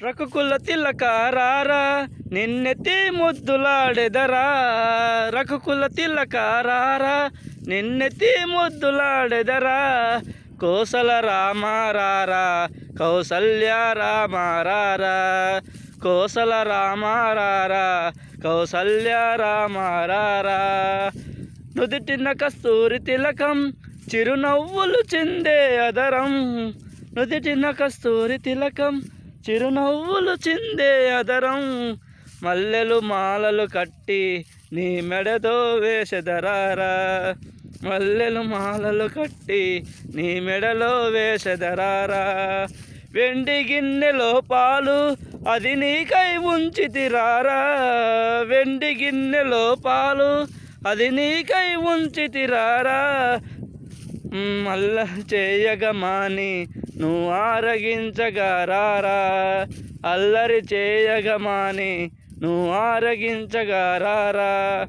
రకుకుల తిలకారారా నిన్నెత్తి ముద్దులాడెదరా. రకుకుల తిలకారారా నిన్నెత్తి ముద్దులాడెదరా. కోసల రామారారా కౌసల్య రామారారా. కోసల రామారారా కౌసల్య రామారారా. నుదిటిన కస్తూరి తిలకం చిరునవ్వులు చిందే అదరం. నుదిటిన కస్తూరి తిలకం చిరునవ్వులు చిందే అదరం. మల్లెలు మాలలు కట్టి నీ మెడతో వేసెదరారా. మల్లెలు మాలలు కట్టి నీ మెడలో వేసెదరారా. వెండి గిన్నెలో పాలు అది నీకై ఉంచితిరారా. వెండి గిన్నెలో పాలు అది నీకై ఉంచితిరారా. మల్ల చేయగమాని నువ్వు ఆరగించగారారా. అల్లరి చేయగమాని నువ్వు ఆరగించగారారా.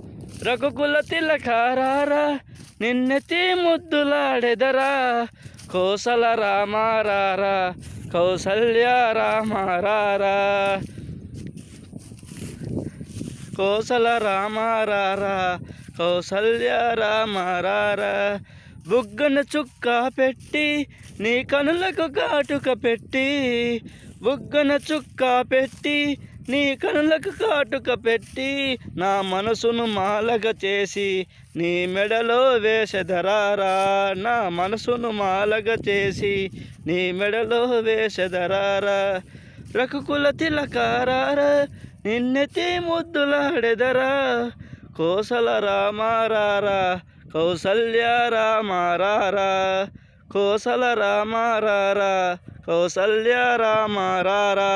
రఘుకుల తిలకారారా నిన్నెత్తి ముద్దులాడెదరా. కోసల రామారారా కౌసల్య రామారారా. కోసల రామారారా కౌసల్య రామారారా. బుగ్గన చుక్క పెట్టి నీ కనులకు కాటుక పెట్టి. బుగ్గన చుక్క పెట్టి నీ కనులకు కాటుక పెట్టి. నా మనసును మాలగా చేసి నీ మెడలో వేసెదరారా. నా మనసును మాలగా చేసి నీ మెడలో వేసెదరారా. రకుకుల తిలకారారా నిన్నెత్తి ముద్దులాడెదరా. కోసల రామారారా కౌసల్య రామారారా. కోసల రామారారా కౌసల్య రామారారా.